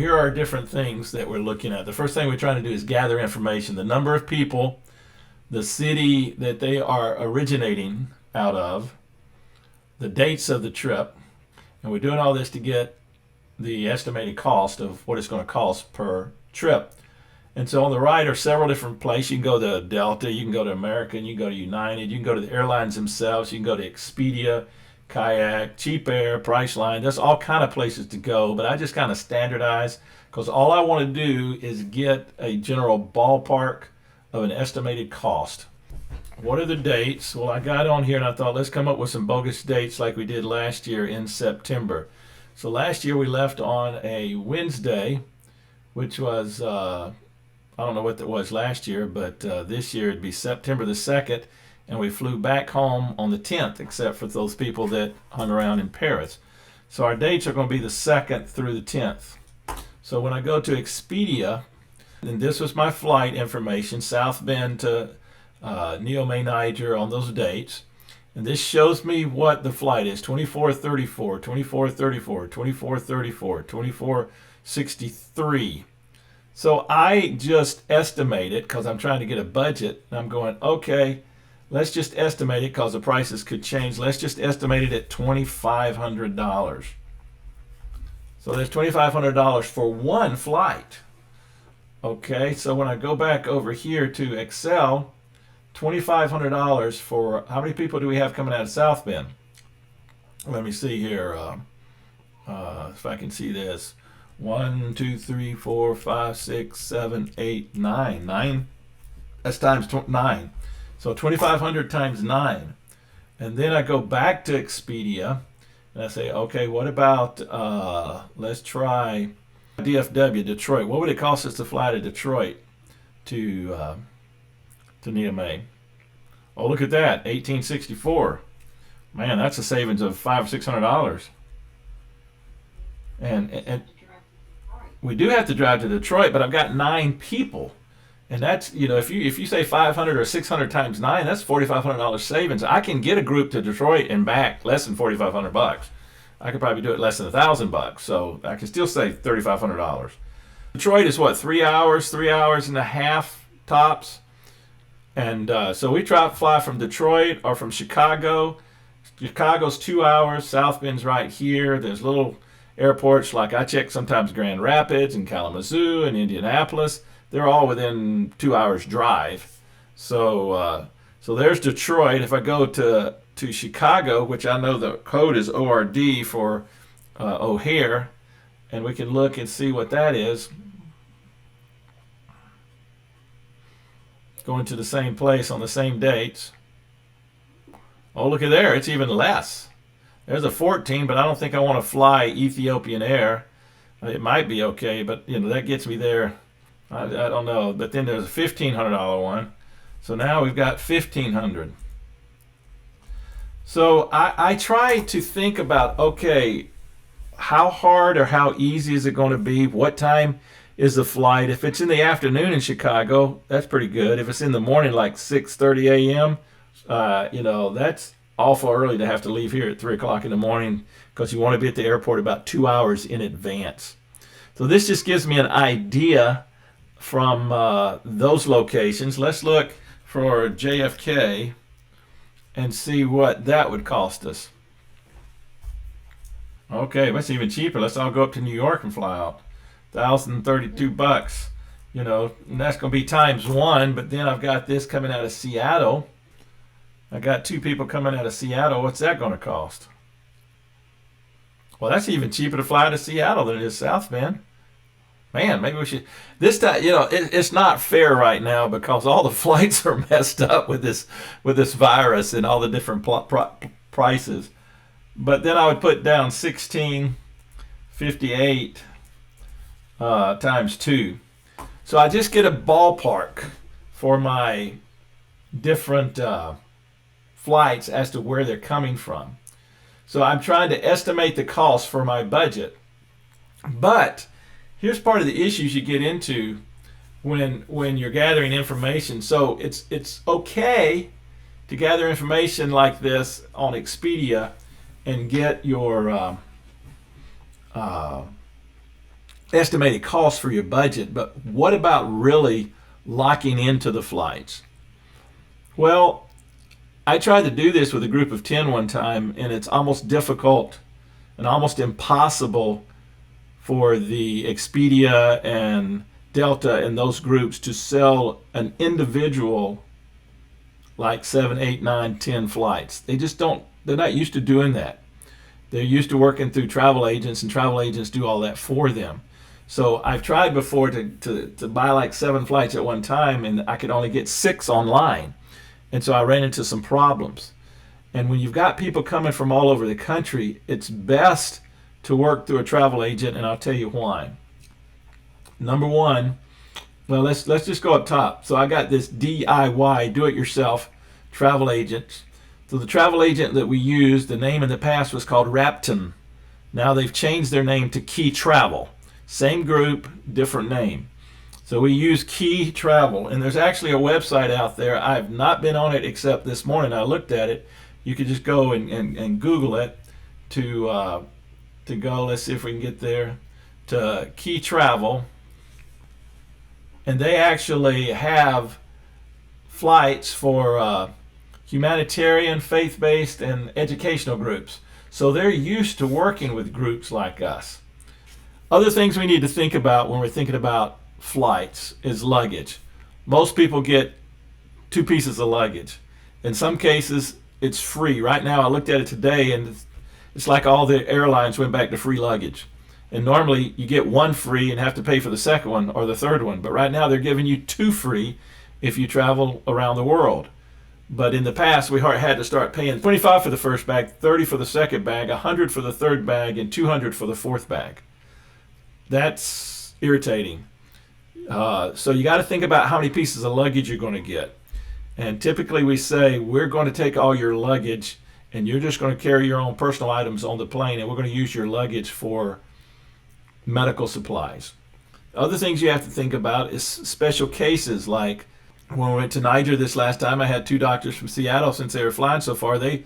here are different things that we're looking at. The first thing we're trying to do is gather information. The number of people, the city that they are originating out of, the dates of the trip, and we're doing all this to get the estimated cost of what it's going to cost per trip. And so on the right are several different places. You can go to Delta, you can go to American, you can go to United, you can go to the airlines themselves, you can go to Expedia, Kayak, Cheap Air, Priceline. There's all kind of places to go, but I just kind of standardize because all I want to do is get a general ballpark of an estimated cost. What are the dates? Well, I got on here and I thought let's come up with some bogus dates like we did last year in September. So last year we left on a Wednesday, which was I don't know what that was last year, but this year it'd be September the 2nd, and we flew back home on the 10th, except for those people that hung around in Paris. So our dates are going to be the 2nd through the 10th. So when I go to Expedia, and this was my flight information, South Bend to Niamey, Niger on those dates. And this shows me what the flight is, 2434, 2434, 2434, 2463. So I just estimate it because I'm trying to get a budget. And I'm going, okay, let's just estimate it because the prices could change. Let's just estimate it at $2,500. So there's $2,500 for one flight. Okay, so when I go back over here to Excel, $2,500 for how many people do we have coming out of South Bend? Let me see here if I can see this. 1, 2, 3, 4, 5, 6, 7, 8, 9. 9. That's times 9. So 2,500 times 9. And then I go back to Expedia and I say, okay, what about, let's try DFW, Detroit. What would it cost us to fly to Detroit to Niamey? Oh, look at that, $1,864. Man, that's a savings of $500 or $600. And we do have to drive to Detroit, but I've got 9 people, and that's if you say 500 or 600 times 9, that's $4,500 savings. I can get a group to Detroit and back less than $4,500. I could probably do it less than $1,000, so I can still save $3,500. Detroit is what, 3 hours, 3 hours and a half tops, and so we try to fly from Detroit or from Chicago. Chicago's 2 hours. South Bend's right here. There's little airports like I check sometimes Grand Rapids and Kalamazoo and Indianapolis. They're all within 2 hours drive. So there's Detroit. If I go to Chicago, which I know the code is ORD for O'Hare, and we can look and see what that is. Going to the same place on the same dates. Oh, look at there. It's even less. There's a 14, but I don't think I want to fly Ethiopian Air. It might be okay, but that gets me there. I don't know. But then there's a $1,500 one. So now we've got $1,500. So I try to think about, okay, how hard or how easy is it going to be? What time is the flight? If it's in the afternoon in Chicago, that's pretty good. If it's in the morning, like 6:30 a.m., that's awful early to have to leave here at 3 o'clock in the morning because you want to be at the airport about 2 hours in advance. So this just gives me an idea from those locations. Let's look for JFK and see what that would cost us. Okay, that's even cheaper. Let's all go up to New York and fly out. $1,032. And that's going to be times 1, but then I've got this coming out of Seattle. I got 2 people coming out of Seattle. What's that going to cost? Well, that's even cheaper to fly to Seattle than it is South Bend. Man, maybe we should. This time, it's not fair right now because all the flights are messed up with this virus and all the different prices. But then I would put down 1658 times 2. So I just get a ballpark for my different flights as to where they're coming from. So I'm trying to estimate the cost for my budget. But here's part of the issues you get into when you're gathering information. So it's okay to gather information like this on Expedia and get your estimated cost for your budget, but what about really locking into the flights? Well, I tried to do this with a group of 10 one time, and it's almost difficult and almost impossible for the Expedia and Delta and those groups to sell an individual like 7, 8, 9, 10 flights. They just don't, they're not used to doing that. They're used to working through travel agents, and travel agents do all that for them. So I've tried before to buy like 7 flights at one time, and I could only get 6 online. And so I ran into some problems. And when you've got people coming from all over the country, it's best to work through a travel agent, and I'll tell you why. Number one, well, let's just go up top. So I got this DIY, do-it-yourself travel agent. So the travel agent that we used, the name in the past was called Rapton. Now they've changed their name to Key Travel. Same group, different name. So we use Key Travel, and there's actually a website out there. I've not been on it except this morning. I looked at it. You could just go and Google it to go. Let's see if we can get there to Key Travel, and they actually have flights for humanitarian, faith-based, and educational groups. So they're used to working with groups like us. Other things we need to think about when we're thinking about flights is luggage. Most people get 2 pieces of luggage. In some cases, it's free. Right now, I looked at it today, and it's like all the airlines went back to free luggage. And normally, you get 1 free and have to pay for the second one or the third one. But right now, they're giving you 2 free if you travel around the world. But in the past, we had to start paying $25 for the first bag, $30 for the second bag, $100 for the third bag, and $200 for the fourth bag. That's irritating. So you got to think about how many pieces of luggage you're going to get. And typically we say, we're going to take all your luggage, and you're just going to carry your own personal items on the plane, and we're going to use your luggage for medical supplies. Other things you have to think about is special cases, like when we went to Niger this last time, I had 2 doctors from Seattle. Since they were flying so far, they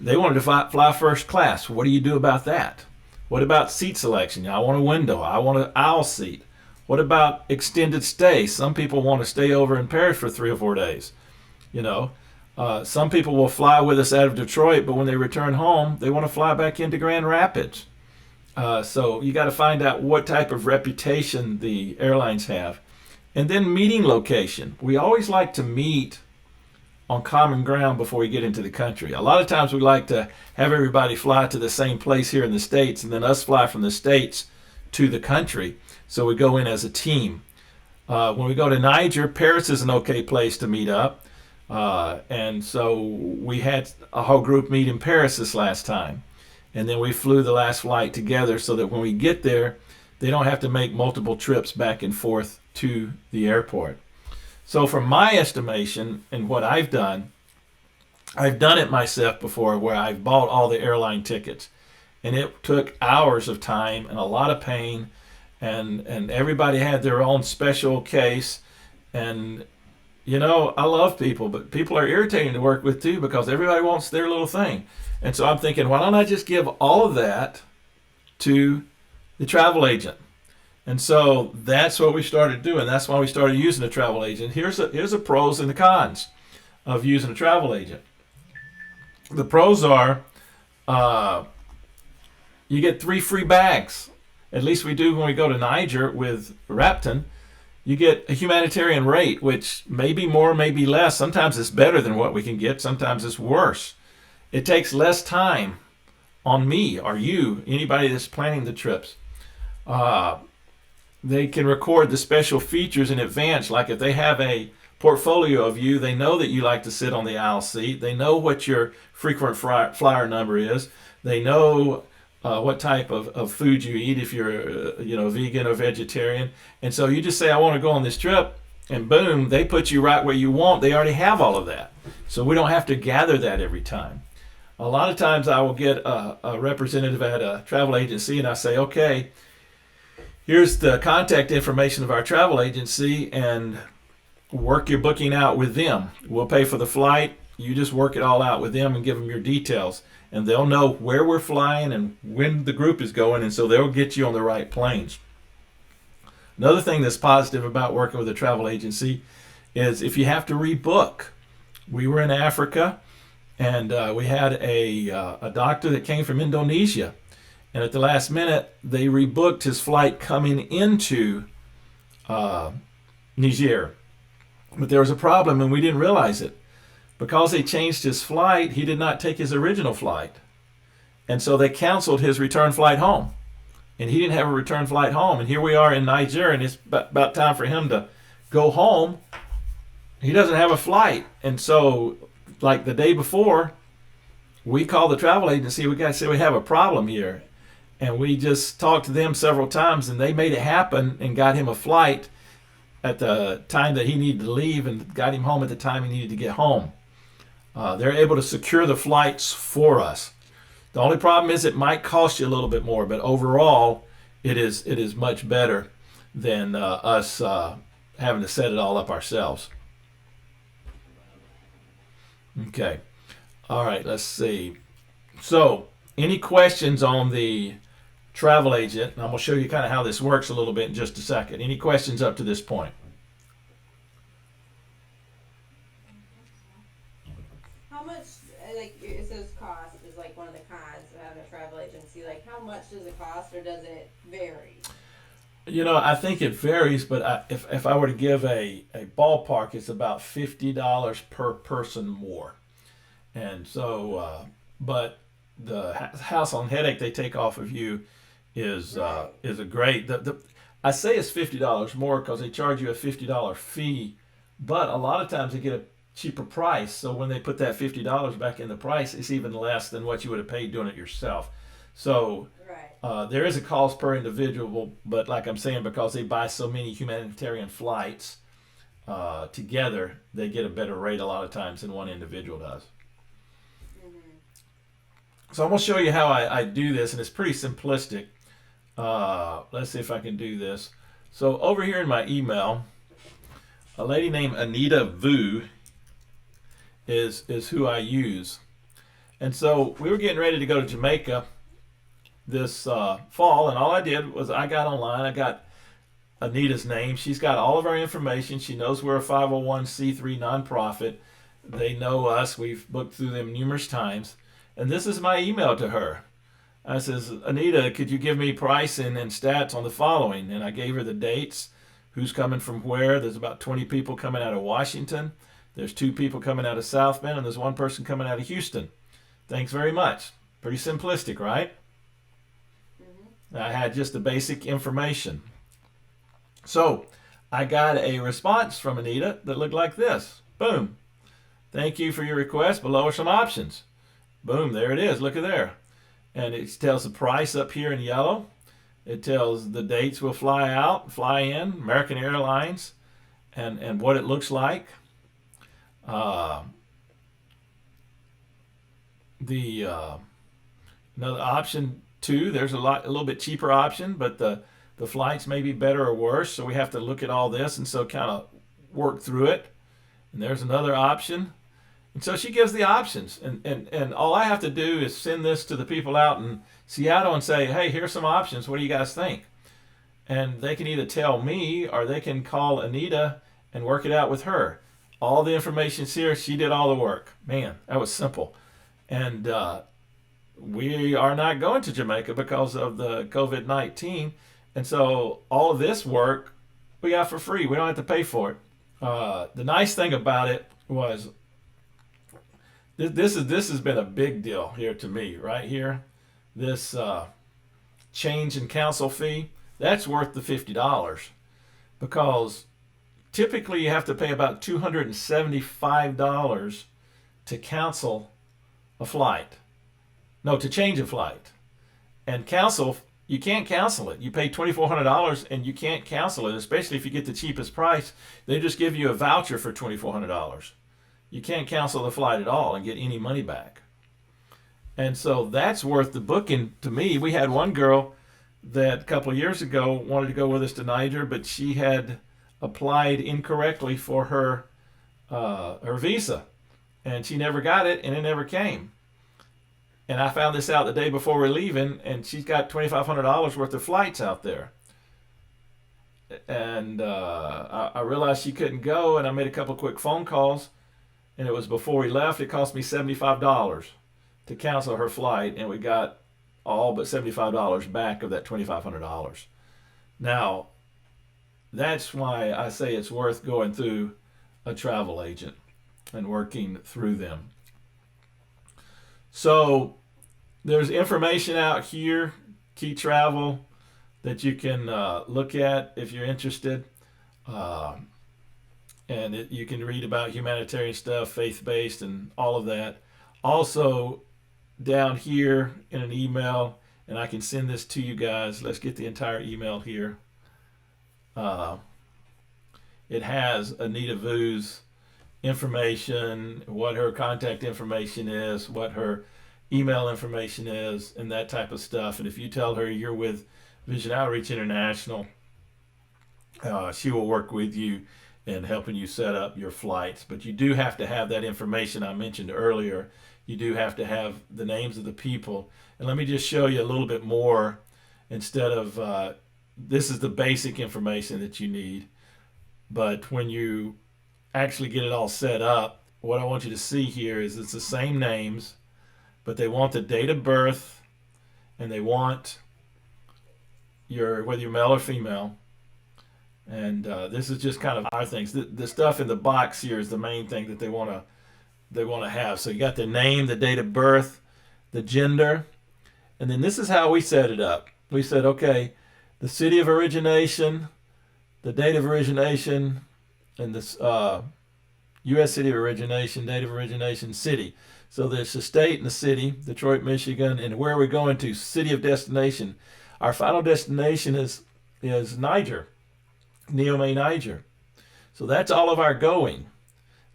wanted to fly first class. What do you do about that? What about seat selection? I want a window. I want an aisle seat. What about extended stay? Some people want to stay over in Paris for 3 or 4 days. Some people will fly with us out of Detroit, but when they return home, they want to fly back into Grand Rapids. So you got to find out what type of reputation the airlines have. And then meeting location. We always like to meet on common ground before we get into the country. A lot of times we like to have everybody fly to the same place here in the States, and then us fly from the States to the country. So we go in as a team. When we go to Niger, Paris is an okay place to meet up. And so we had a whole group meet in Paris this last time. And then we flew the last flight together so that when we get there, they don't have to make multiple trips back and forth to the airport. So from my estimation and what I've done it myself before, where I've bought all the airline tickets. And it took hours of time and a lot of pain, and everybody had their own special case. And I love people, but people are irritating to work with too, because everybody wants their little thing. And so I'm thinking, why don't I just give all of that to the travel agent? And so that's what we started doing. That's why we started using a travel agent. Here's the pros and the cons of using a travel agent. The pros are you get 3 free bags. At least we do when we go to Niger with Rapton. You get a humanitarian rate, which may be more, maybe less. Sometimes it's better than what we can get. Sometimes it's worse. It takes less time on me or you, anybody that's planning the trips. They can record the special features in advance. Like if they have a portfolio of you, they know that you like to sit on the aisle seat. They know what your frequent flyer number is. They know what type of food you eat, if you're vegan or vegetarian. And so you just say, I want to go on this trip, and boom, they put you right where you want. They already have all of that. So we don't have to gather that every time. A lot of times I will get a representative at a travel agency, and I say, okay, here's the contact information of our travel agency, and work your booking out with them. We'll pay for the flight. You just work it all out with them and give them your details. And they'll know where we're flying and when the group is going, and so they'll get you on the right planes. Another thing that's positive about working with a travel agency is if you have to rebook. We were in Africa, and we had a doctor that came from Indonesia, and at the last minute they rebooked his flight coming into Niger. But there was a problem, and we didn't realize it. Because they changed his flight, he did not take his original flight. And so they canceled his return flight home. And he didn't have a return flight home. And here we are in Niger, and it's about time for him to go home. He doesn't have a flight. And so, like the day before, we called the travel agency. We got to say we have a problem here. And we just talked to them several times, and they made it happen and got him a flight at the time that he needed to leave and got him home at the time he needed to get home. They're able to secure the flights for us. The only problem is it might cost you a little bit more, but overall, it is much better than us having to set it all up ourselves. Okay. All right, let's see. So, any questions on the travel agent? And I'm going to show you kind of how this works a little bit in just a second. Any questions up to this point? How much, like, it says cost is like one of the cons of having a travel agency. Like, how much does it cost, or does it vary? I think it varies, but if I were to give a ballpark, it's about $50 per person more. And so, but the hassle and headache they take off of you is a great. I say it's $50 more because they charge you a $50 fee, but a lot of times they get a cheaper price. So when they put that $50 back in the price, it's even less than what you would have paid doing it yourself. So there is a cost per individual, but like I'm saying, because they buy so many humanitarian flights together, they get a better rate a lot of times than one individual does. So I'm going to show you how I do this, and it's pretty simplistic. Let's see if I can do this. So over here in my email, a lady named Anita Vu is who I use. And so we were getting ready to go to Jamaica this fall, and all I did was I got online. I got Anita's name. She's got all of our information. She knows we're a 501c3 nonprofit. They know us. We've booked through them numerous times. And this is my email to her. I says, Anita, could you give me pricing and stats on the following? And I gave her the dates, who's coming from where. There's about 20 people coming out of Washington. There's 2 people coming out of South Bend, and there's 1 person coming out of Houston. Thanks very much. Pretty simplistic, right? Mm-hmm. I had just the basic information. So I got a response from Anita that looked like this. Boom. Thank you for your request. Below are some options. Boom, there it is. Look at there. And it tells the price up here in yellow. It tells the dates we'll fly out, fly in, American Airlines, and what it looks like. Another option 2, there's a little bit cheaper option, but the flights may be better or worse, so we have to look at all this and so kind of work through it. And there's another option. And so she gives the options, and all I have to do is send this to the people out in Seattle and say, hey, here's some options. What do you guys think? And they can either tell me or they can call Anita and work it out with her. All the information's here. She did all the work. Man, that was simple. And we are not going to Jamaica because of the COVID-19. And so all of this work we got for free. We don't have to pay for it. The nice thing about it was this has been a big deal here to me right here. This change in council fee, that's worth the $50 because typically you have to pay about $275 to cancel a flight. No, to change a flight. And cancel, you can't cancel it. You pay $2,400 and you can't cancel it, especially if you get the cheapest price. They just give you a voucher for $2,400. You can't cancel the flight at all and get any money back. And so that's worth the booking to me. We had one girl that a couple of years ago wanted to go with us to Niger, but she had applied incorrectly for her visa, and she never got it, and it never came. And I found this out the day before we're leaving, and she's got $2,500 worth of flights out there. and I realized she couldn't go, and I made a couple quick phone calls, and it was before we left. It cost me $75 to cancel her flight, and we got all but $75 back of that $2,500. Now, that's why I say it's worth going through a travel agent and working through them. So there's information out here, Key Travel, that you can look at if you're interested. Uh, and you can read about humanitarian stuff, faith-based, and all of that. Also, down here in an email, and I can send this to you guys. Let's get the entire email here. Uh, it has Anita Vu's information, what her contact information is, what her email information is, and that type of stuff. And if you tell her you're with Vision Outreach International, she will work with you in helping you set up your flights. But you do have to have that information I mentioned earlier. You do have to have the names of the people. And let me just show you a little bit more instead of this is the basic information that you need. But when you actually get it all set up, what I want you to see here is it's the same names, but they want the date of birth, and they want your whether you're male or female. And this is just kind of our things. The stuff in the box here is the main thing that they want to have. So you got the name, the date of birth, the gender, and then this is how we set it up. We said, okay, the city of origination, the date of origination, and this U.S. city of origination, date of origination, city. So there's the state and the city, Detroit, Michigan, and where are we going to? City of destination. Our final destination is Niger, Niamey, Niger. So that's all of our going.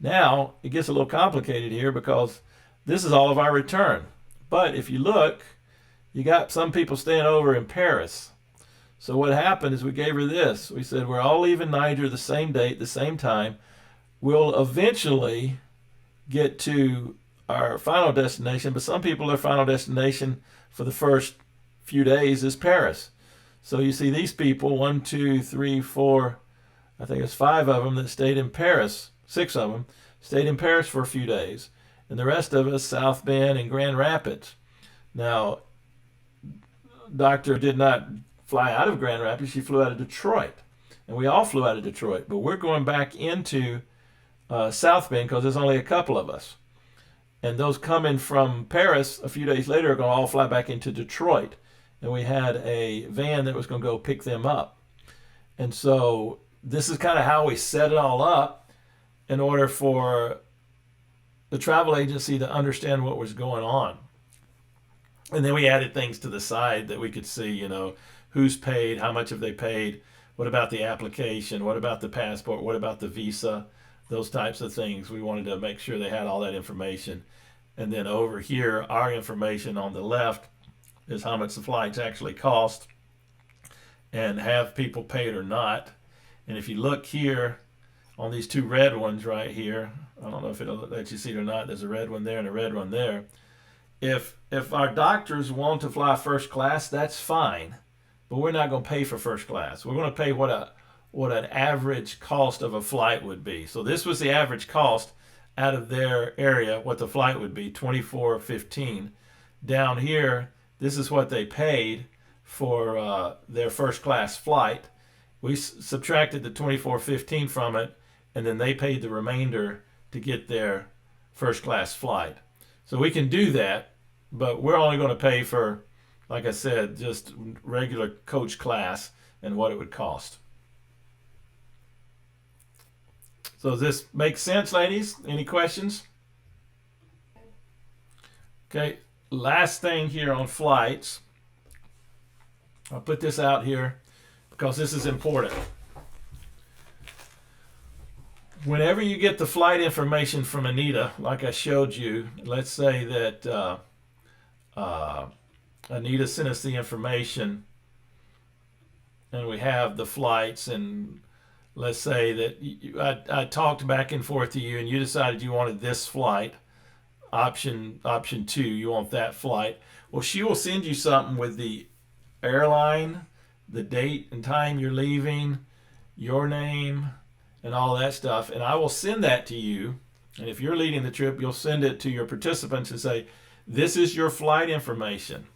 Now it gets a little complicated here because this is all of our return. But if you look, you got some people staying over in Paris. So what happened is we gave her this. We said we're all leaving Niger the same date, the same time. We'll eventually get to our final destination, but some people, their final destination for the first few days is Paris. So you see these people, 1, 2, 3, 4, I think it's 5 of them that stayed in Paris, 6 of them stayed in Paris for a few days. And the rest of us, South Bend and Grand Rapids. Now, Doctor did not fly out of Grand Rapids, she flew out of Detroit. And we all flew out of Detroit, but we're going back into South Bend because there's only a couple of us. And those coming from Paris a few days later are going to all fly back into Detroit. And we had a van that was going to go pick them up. And so this is kind of how we set it all up in order for the travel agency to understand what was going on. And then we added things to the side that we could see, who's paid, how much have they paid, what about the application, what about the passport, what about the visa, those types of things. We wanted to make sure they had all that information. And then over here, our information on the left is how much the flights actually cost and have people paid or not. And if you look here on these 2 red ones right here, I don't know if it'll let you see it or not, there's a red one there and a red one there. If our doctors want to fly first class, that's fine, but we're not going to pay for first class. We're going to pay what an average cost of a flight would be. So this was the average cost out of their area, what the flight would be, $24.15. Down here, this is what they paid for their first class flight. We subtracted the $24.15 from it, and then they paid the remainder to get their first class flight. So we can do that, but we're only going to pay for, like I said, just regular coach class and what it would cost. So does this make sense, ladies? Any questions? Okay, last thing here on flights. I'll put this out here because this is important. Whenever you get the flight information from Anita, like I showed you, let's say that Anita sent us the information and we have the flights, and let's say that I talked back and forth to you and you decided you wanted this flight, option 2, you want that flight. Well, she will send you something with the airline, the date and time you're leaving, your name, and all that stuff. And I will send that to you. And if you're leading the trip, you'll send it to your participants and say, this is your flight information.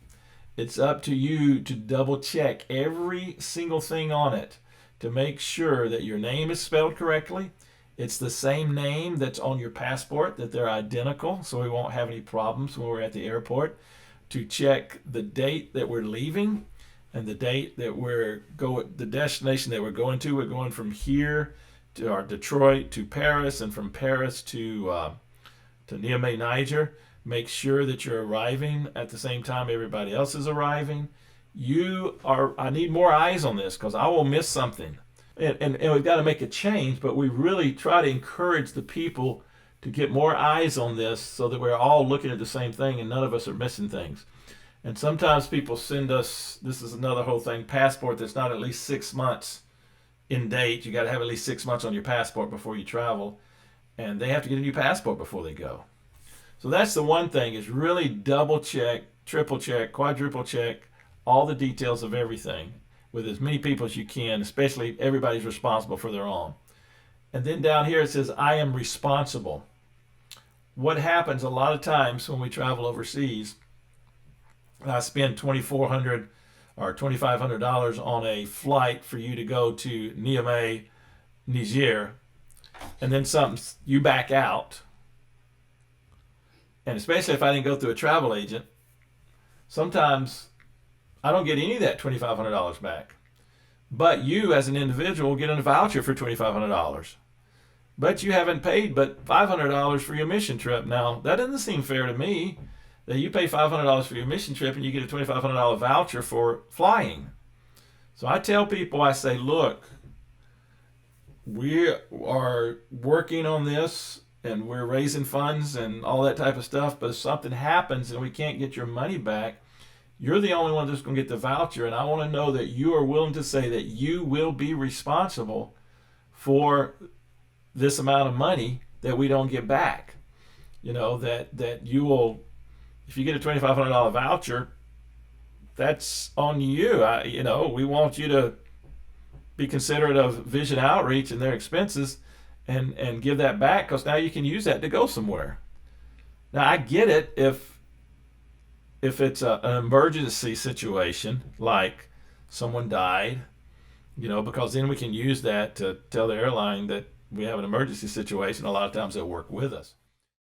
It's up to you to double check every single thing on it to make sure that your name is spelled correctly. It's the same name that's on your passport, that they're identical, so we won't have any problems when we're at the airport. To check the date that we're leaving and the date that the destination that we're going to. We're going from here to our Detroit to Paris, and from Paris to Niamey, Niger. Make sure that you're arriving at the same time everybody else is arriving. I need more eyes on this because I will miss something. And we've got to make a change, but we really try to encourage the people to get more eyes on this so that we're all looking at the same thing and none of us are missing things. And sometimes people send us, this is another whole thing, passport that's not at least 6 months in date. You got to have at least 6 months on your passport before you travel, and they have to get a new passport before they go. So that's the one thing, is really double check, triple check, quadruple check all the details of everything with as many people as you can, especially if everybody's responsible for their own. And then down here it says, I am responsible. What happens a lot of times when we travel overseas, I spend $2,400 or $2,500 on a flight for you to go to Niamey, Niger, and then you back out. And especially if I didn't go through a travel agent, sometimes I don't get any of that $2,500 back. But you, as an individual, get a voucher for $2,500. But you haven't paid but $500 for your mission trip. Now, that doesn't seem fair to me, that you pay $500 for your mission trip and you get a $2,500 voucher for flying. So I tell people, I say, look, we are working on this and we're raising funds and all that type of stuff, but if something happens and we can't get your money back, you're the only one that's going to get the voucher, and I want to know that you are willing to say that you will be responsible for this amount of money that we don't get back. You know, that you will, if you get a $2,500 voucher, that's on you. We want you to be considerate of Vision Outreach and their expenses and give that back, because now you can use that to go somewhere. Now, I get it if it's an emergency situation, like someone died, because then we can use that to tell the airline that we have an emergency situation. A lot of times they'll work with us.